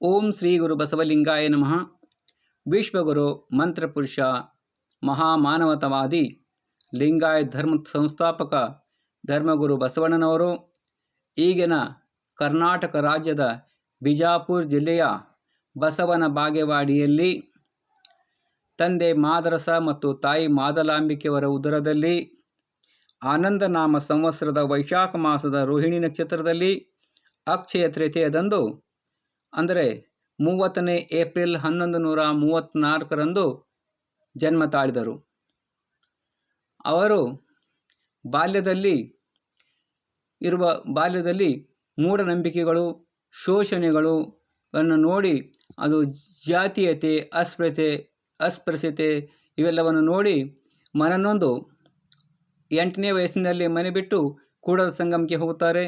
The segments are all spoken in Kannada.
ಓಂ ಶ್ರೀ ಗುರು ಬಸವಲಿಂಗಾಯ ನಮಃ. ವಿಶ್ವಗುರು ಮಂತ್ರಪುರುಷ ಮಹಾಮಾನವತಾವಾದಿ ಲಿಂಗಾಯತ ಧರ್ಮ ಸಂಸ್ಥಾಪಕ ಧರ್ಮಗುರು ಬಸವಣ್ಣನವರು ಈಗಿನ ಕರ್ನಾಟಕ ರಾಜ್ಯದ ಬಿಜಾಪುರ ಜಿಲ್ಲೆಯ ಬಸವನ ಬಾಗೇವಾಡಿಯಲ್ಲಿ ತಂದೆ ಮಾದರಸ ಮತ್ತು ತಾಯಿ ಮಾದಲಾಂಬಿಕೆಯವರ ಉದರದಲ್ಲಿ ಆನಂದನಾಮ ಸಂವತ್ಸರದ ವೈಶಾಖ ಮಾಸದ ರೋಹಿಣಿ ನಕ್ಷತ್ರದಲ್ಲಿ ಅಕ್ಷಯ ತೃತೀಯದಂದು ಅಂದರೆ 30ನೇ ಏಪ್ರಿಲ್ 1134ರಂದು ಜನ್ಮ ತಾಳಿದರು. ಅವರು ಬಾಲ್ಯದಲ್ಲಿ ಮೂಢನಂಬಿಕೆಗಳು, ಶೋಷಣೆಗಳು ಅನ್ನು ನೋಡಿ ಅದು ಜಾತೀಯತೆ, ಅಸ್ಪೃಶ್ಯತೆ ಇವೆಲ್ಲವನ್ನು ನೋಡಿ ಮನನೊಂದು 8ನೇ ವಯಸ್ಸಿನಲ್ಲಿ ಮನೆ ಬಿಟ್ಟು ಕೂಡಲ ಸಂಗಮಕ್ಕೆ ಹೋಗುತ್ತಾರೆ.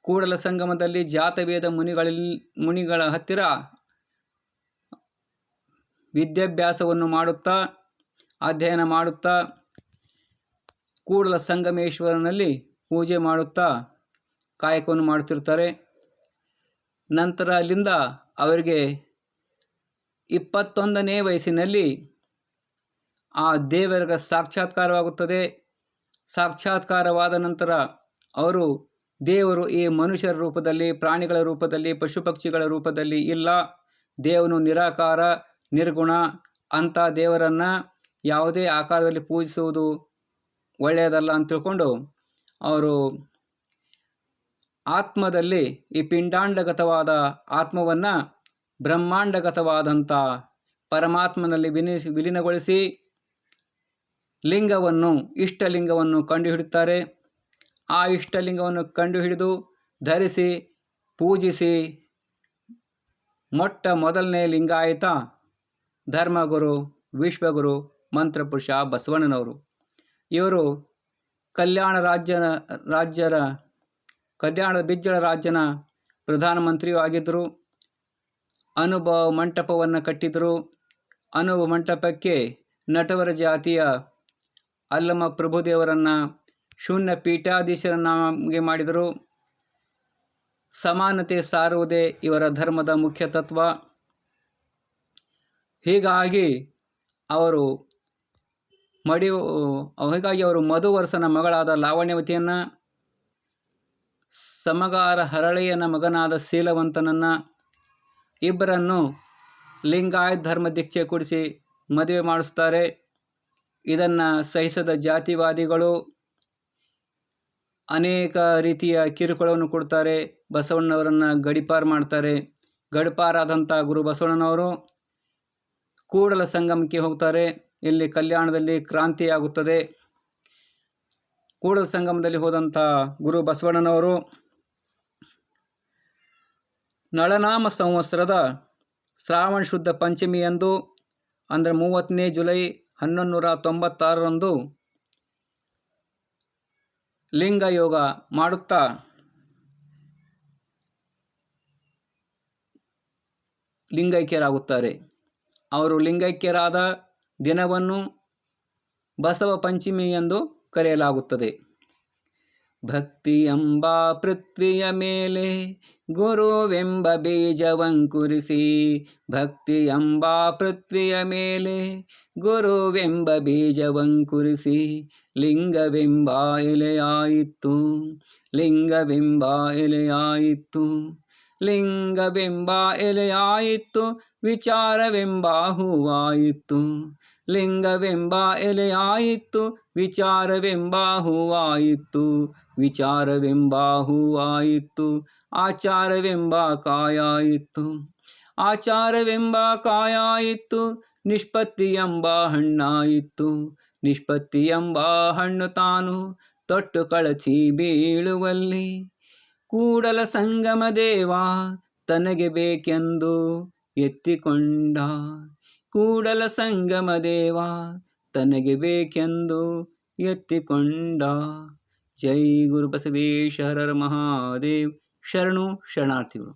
ಕೂಡಲ ಸಂಗಮದಲ್ಲಿ ಜಾತವೇದ ಮುನಿಗಳ ಹತ್ತಿರ ವಿದ್ಯಾಭ್ಯಾಸವನ್ನು ಮಾಡುತ್ತಾ ಅಧ್ಯಯನ ಮಾಡುತ್ತಾ ಕೂಡಲ ಸಂಗಮೇಶ್ವರನಲ್ಲಿ ಪೂಜೆ ಮಾಡುತ್ತಾ ಕಾಯಕವನ್ನು ಮಾಡುತ್ತಿರ್ತಾರೆ. ನಂತರ ಅಲ್ಲಿಂದ ಅವರಿಗೆ 21ನೇ ವಯಸ್ಸಿನಲ್ಲಿ ಆ ದೇವರ ಸಾಕ್ಷಾತ್ಕಾರವಾಗುತ್ತದೆ. ಸಾಕ್ಷಾತ್ಕಾರವಾದ ನಂತರ ಅವರು ದೇವರು ಈ ಮನುಷ್ಯರ ರೂಪದಲ್ಲಿ, ಪ್ರಾಣಿಗಳ ರೂಪದಲ್ಲಿ, ಪಶು ಪಕ್ಷಿಗಳ ರೂಪದಲ್ಲಿ ಇಲ್ಲ, ದೇವನು ನಿರಾಕಾರ ನಿರ್ಗುಣ, ಅಂಥ ದೇವರನ್ನು ಯಾವುದೇ ಆಕಾರದಲ್ಲಿ ಪೂಜಿಸುವುದು ಒಳ್ಳೆಯದಲ್ಲ ಅಂತ ತಿಳ್ಕೊಂಡು ಅವರು ಆತ್ಮದಲ್ಲಿ ಈ ಪಿಂಡಾಂಡಗತವಾದ ಆತ್ಮವನ್ನು ಬ್ರಹ್ಮಾಂಡಗತವಾದಂಥ ಪರಮಾತ್ಮನಲ್ಲಿ ವಿಲೀನಗೊಳಿಸಿ ಇಷ್ಟಲಿಂಗವನ್ನು ಕಂಡುಹಿಡುತ್ತಾರೆ. ಆ ಇಷ್ಟಲಿಂಗವನ್ನು ಕಂಡುಹಿಡಿದು ಧರಿಸಿ ಪೂಜಿಸಿ ಮೊದಲನೇ ಲಿಂಗಾಯತ ಧರ್ಮಗುರು ವಿಶ್ವಗುರು ಮಂತ್ರಪುರುಷ ಬಸವಣ್ಣನವರು. ಇವರು ಬಿಜ್ಜಳ ರಾಜ್ಯನ ಪ್ರಧಾನಮಂತ್ರಿಯೂ ಆಗಿದ್ದರು. ಅನುಭವ ಮಂಟಪವನ್ನು ಕಟ್ಟಿದರು. ಅನುಭವ ಮಂಟಪಕ್ಕೆ ನಟವರ ಜಾತಿಯ ಅಲ್ಲಮ ಪ್ರಭುದೇವರನ್ನು ಶೂನ್ಯ ಪೀಠಾಧೀಶರನ್ನಾಗಿ ಮಾಡಿದರು. ಸಮಾನತೆ ಸಾರುವುದೇ ಇವರ ಧರ್ಮದ ಮುಖ್ಯ ತತ್ವ. ಹೀಗಾಗಿ ಅವರು ಮಧುವರ್ಸನ ಮಗಳಾದ ಲಾವಣ್ಯವತಿಯನ್ನು, ಸಮಗಾರ ಹರಳೆಯನ ಮಗನಾದ ಶೀಲವಂತನನ್ನು ಇಬ್ಬರನ್ನು ಲಿಂಗಾಯತ ಧರ್ಮ ದೀಕ್ಷೆ ಕೊಡಿಸಿ ಮದುವೆ ಮಾಡಿಸ್ತಾರೆ. ಇದನ್ನು ಸಹಿಸದ ಜಾತಿವಾದಿಗಳು ಅನೇಕ ರೀತಿಯ ಕಿರುಕುಳವನ್ನು ಕೊಡ್ತಾರೆ. ಬಸವಣ್ಣನವರನ್ನು ಗಡೀಪಾರು ಮಾಡ್ತಾರೆ. ಗಡೀಪಾರಾದಂಥ ಗುರು ಬಸವಣ್ಣನವರು ಕೂಡಲ ಸಂಗಮಕ್ಕೆ ಹೋಗ್ತಾರೆ. ಇಲ್ಲಿ ಕಲ್ಯಾಣದಲ್ಲಿ ಕ್ರಾಂತಿಯಾಗುತ್ತದೆ. ಕೂಡಲ ಸಂಗಮದಲ್ಲಿ ಹೋದಂಥ ಗುರು ಬಸವಣ್ಣನವರು ನಳನಾಮ ಸಂವತ್ಸರದ ಶ್ರಾವಣ ಶುದ್ಧ ಪಂಚಮಿಯಂದು ಅಂದರೆ 30ನೇ ಜುಲೈ 1196ರಂದು ಲಿಂಗಯೋಗ ಮಾಡುತ್ತಾ ಲಿಂಗೈಕ್ಯರಾಗುತ್ತಾರೆ. ಅವರು ಲಿಂಗೈಕ್ಯರಾದ ದಿನವನ್ನು ಬಸವ ಪಂಚಮಿ ಎಂದು ಕರೆಯಲಾಗುತ್ತದೆ. ಭಕ್ತಿ ಎಂಬ ಪೃಥ್ವಿಯ ಮೇಲೆ ಗುರುವೆಂಬ ಬೀಜವಂಕುರಿಸಿ, ಭಕ್ತಿ ಎಂಬ ಪೃಥ್ವಿಯ ಮೇಲೆ ಗುರುವೆಂಬ ಬೀಜವಂಕುರಿಸಿ, ಲಿಂಗವೆಂಬ ಎಲೆಯಾಯಿತು, ಲಿಂಗವೆಂಬ ಎಲೆಯಾಯಿತು, ಲಿಂಗವೆಂಬ ಎಲೆಯಾಯಿತು, ವಿಚಾರವೆಂಬ ಹೂವಾಯಿತು, ಲಿಂಗವೆಂಬ ಎಲೆಯಾಯಿತು, ವಿಚಾರವೆಂಬ ಹೂವಾಯಿತು, ವಿಚಾರವೆಂಬ ಹೂವಾಯಿತು, ಆಚಾರವೆಂಬ ಕಾಯಾಯಿತು, ಆಚಾರವೆಂಬ ಕಾಯಾಯಿತು, ನಿಷ್ಪತ್ತಿ ಎಂಬ ಹಣ್ಣಾಯಿತು, ನಿಷ್ಪತ್ತಿ ಎಂಬ ಹಣ್ಣು ತಾನು ತೊಟ್ಟು ಕಳಚಿ ಬೀಳುವಲ್ಲಿ, ಕೂಡಲ ಸಂಗಮ ದೇವ ತನಗೆ ಬೇಕೆಂದು ಎತ್ತಿಕೊಂಡ, ಕೂಡಲ ಸಂಗಮ ದೇವ ತನಗೆ ಬೇಕೆಂದು ಎತ್ತಿಕೊಂಡ. ಜೈ ಗುರು ಬಸವೇಶ್ವರ ಮಹಾದೇವ್. ಶರಣು ಶರಣಾರ್ಥಿಗಳು.